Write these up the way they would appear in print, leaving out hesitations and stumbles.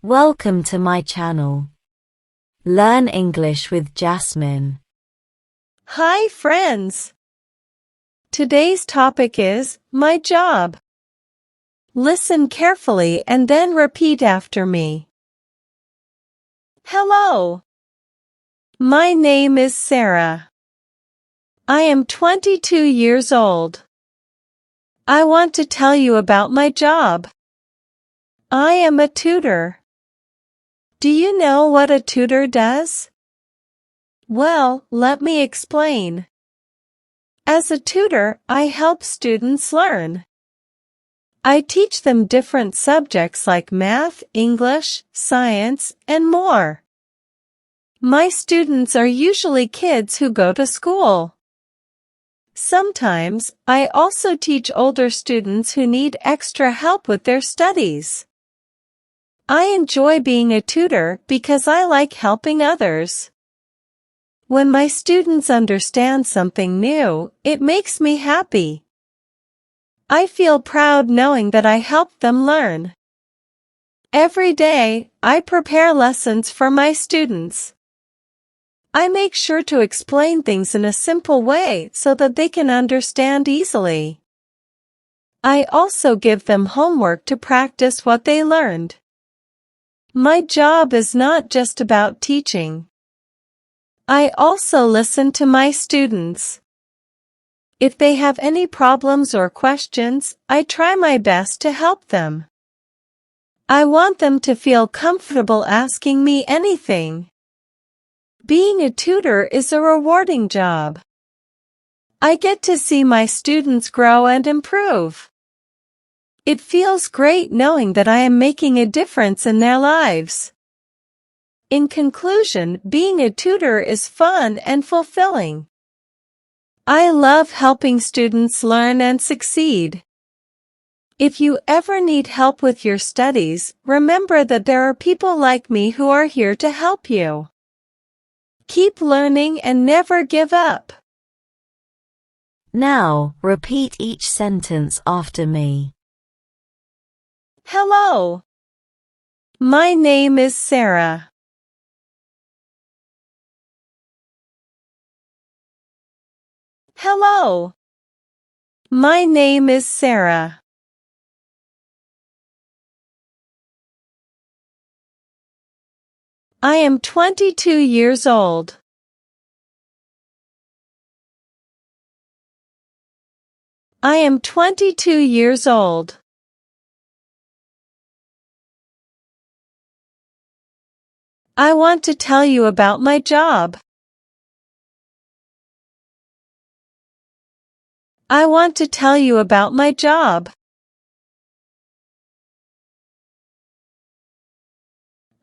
Welcome to my channel. Learn English with Jasmine. Hi friends! Today's topic is my job. Listen carefully and then repeat after me. Hello. My name is Sarah. I am 22 years old. I want to tell you about my job. I am a tutor. Do you know what a tutor does? Well, let me explain. As a tutor, I help students learn. I teach them different subjects like math, English, science, and more. My students are usually kids who go to school. Sometimes, I also teach older students who need extra help with their studies. I enjoy being a tutor because I like helping others. When my students understand something new, it makes me happy. I feel proud knowing that I helped them learn. Every day, I prepare lessons for my students. I make sure to explain things in a simple way so that they can understand easily. I also give them homework to practice what they learned. My job is not just about teaching. I also listen to my students. If they have any problems or questions, I try my best to help them. I want them to feel comfortable asking me anything. Being a tutor is a rewarding job. I get to see my students grow and improve. It feels great knowing that I am making a difference in their lives. In conclusion, being a tutor is fun and fulfilling. I love helping students learn and succeed. If you ever need help with your studies, remember that there are people like me who are here to help you. Keep learning and never give up. Now, repeat each sentence after me. Hello. My name is Sarah. Hello. My name is Sarah. I am 22 years old. I am 22 years old. I want to tell you about my job. I want to tell you about my job.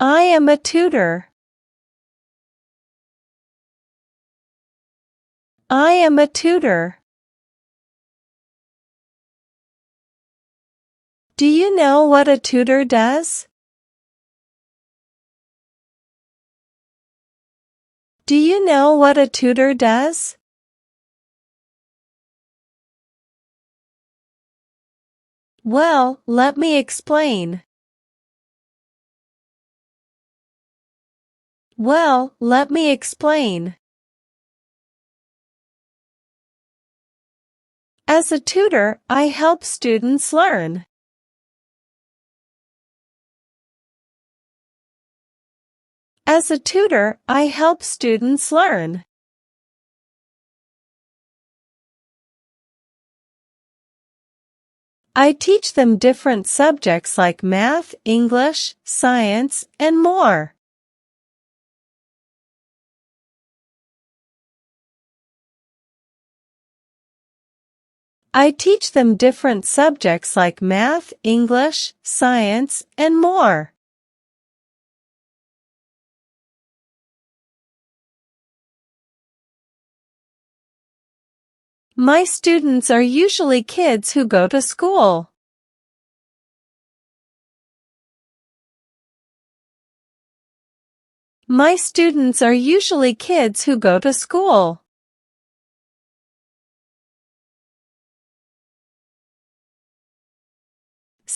I am a tutor. I am a tutor. Do you know what a tutor does? Do you know what a tutor does? Well, let me explain. Well, let me explain. As a tutor, I help students learn. As a tutor, I help students learn. I teach them different subjects like math, English, science, and more. I teach them different subjects like math, English, science, and more. My students are usually kids who go to school. My students are usually kids who go to school.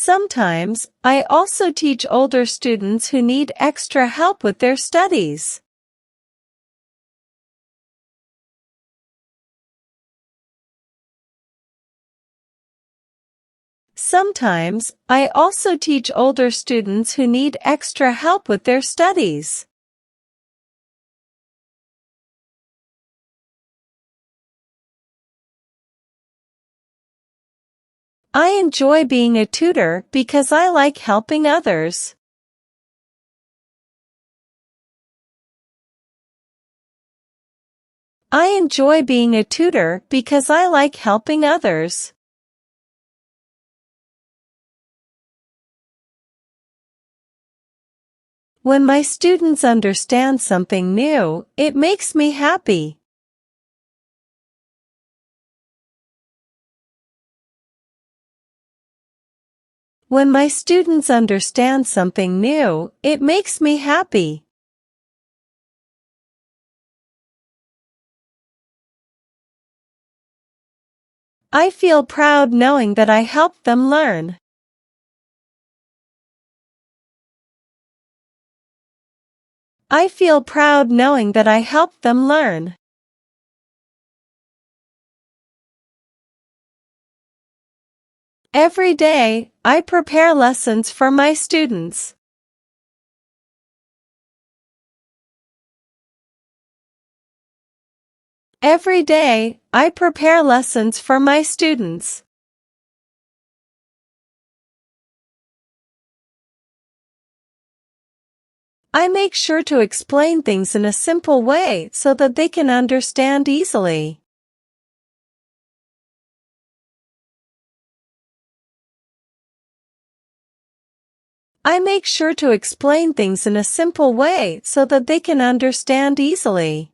Sometimes, I also teach older students who need extra help with their studies. Sometimes, I also teach older students who need extra help with their studies. I enjoy being a tutor because I like helping others. I enjoy being a tutor because I like helping others. When my students understand something new, it makes me happy. When my students understand something new, it makes me happy. I feel proud knowing that I helped them learn. I feel proud knowing that I helped them learn. Every day, I prepare lessons for my students. Every day, I prepare lessons for my students. I make sure to explain things in a simple way so that they can understand easily. I make sure to explain things in a simple way so that they can understand easily.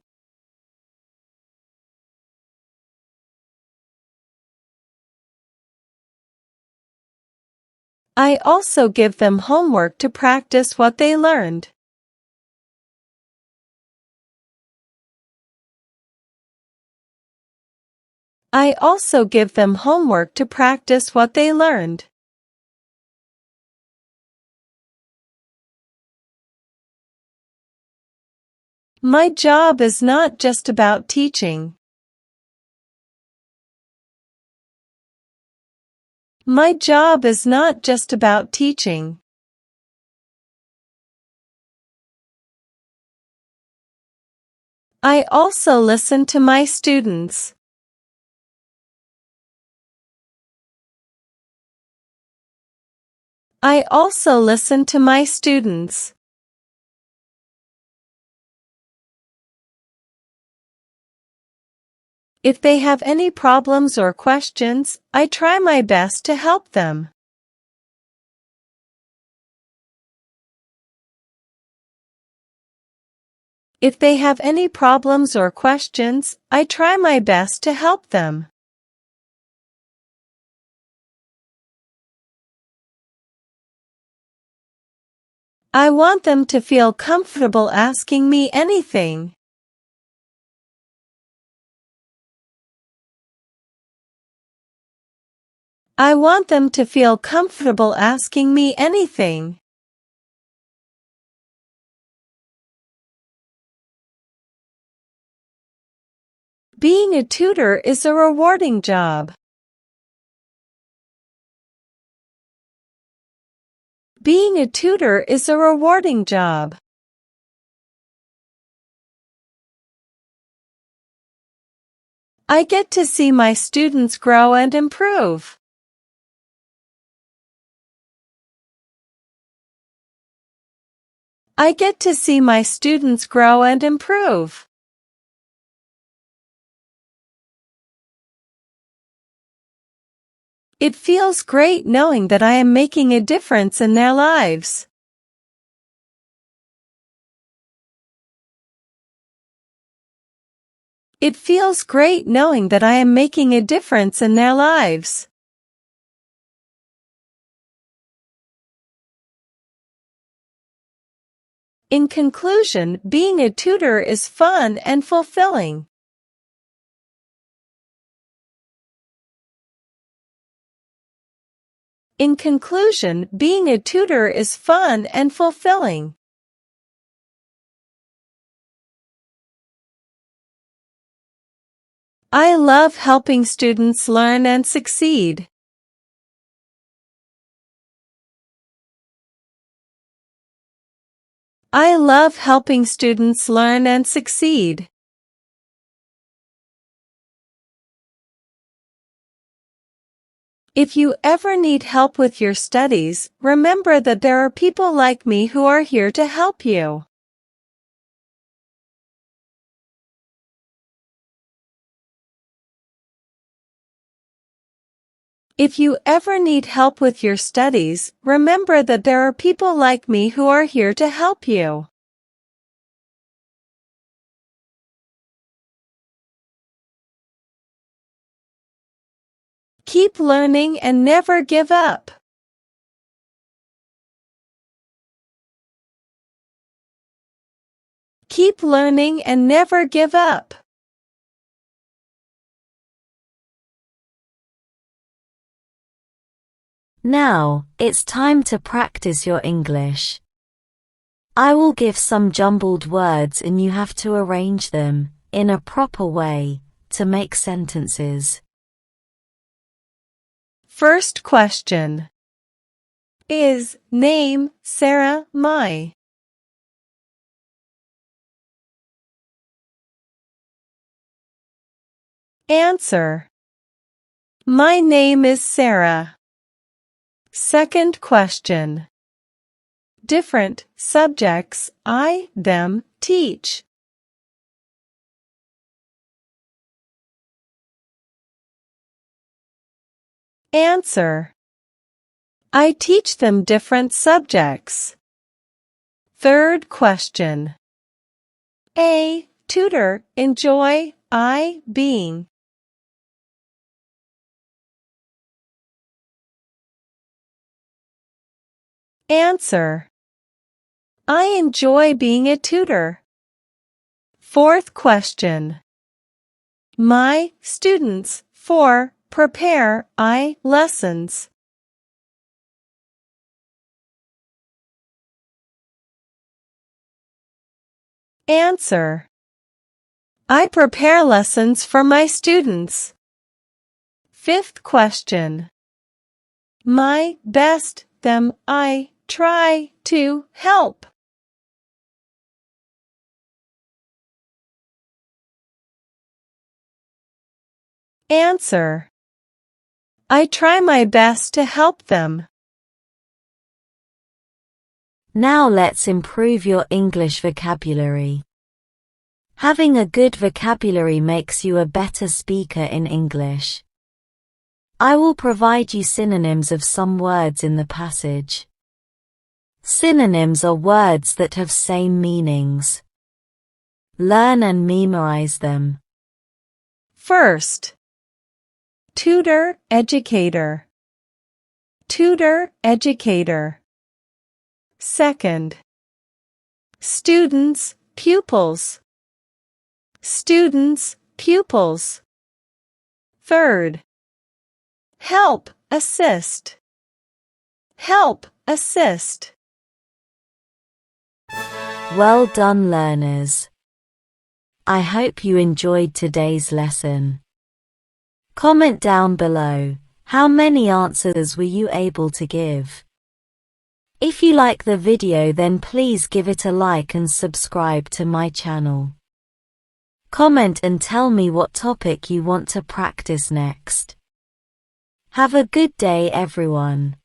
I also give them homework to practice what they learned. I also give them homework to practice what they learned. My job is not just about teaching. My job is not just about teaching. I also listen to my students. I also listen to my students. If they have any problems or questions, I try my best to help them. If they have any problems or questions, I try my best to help them. I want them to feel comfortable asking me anything. I want them to feel comfortable asking me anything. Being a tutor is a rewarding job. Being a tutor is a rewarding job. I get to see my students grow and improve. I get to see my students grow and improve. It feels great knowing that I am making a difference in their lives. It feels great knowing that I am making a difference in their lives. In conclusion, being a tutor is fun and fulfilling. In conclusion, being a tutor is fun and fulfilling. I love helping students learn and succeed. I love helping students learn and succeed. If you ever need help with your studies, remember that there are people like me who are here to help you. If you ever need help with your studies, remember that there are people like me who are here to help you. Keep learning and never give up. Keep learning and never give up. Now, it's time to practice your English. I will give some jumbled words and you have to arrange them, in a proper way, to make sentences. First question. Is name Sarah my? Answer. My name is Sarah. Second question. Different subjects I, them, teach. Answer. I teach them different subjects. Third question. A, tutor, enjoy, I, being. Answer. I enjoy being a tutor. Fourth question. My students, for, prepare, I, lessons. Answer. I prepare lessons for my students. Fifth question. My best, them, I, try to help. Answer. I try my best to help them. Now let's improve your English vocabulary. Having a good vocabulary makes you a better speaker in English. I will provide you synonyms of some words in the passage. Synonyms are words that have same meanings. Learn and memorize them. First. Tutor, educator. Tutor, educator. Second. Students, pupils. Students, pupils. Third. Help, assist. Help, assist. Well done, learners. I hope you enjoyed today's lesson. Comment down below, how many answers were you able to give? If you like the video, then please give it a like and subscribe to my channel. Comment and tell me what topic you want to practice next. Have a good day, everyone.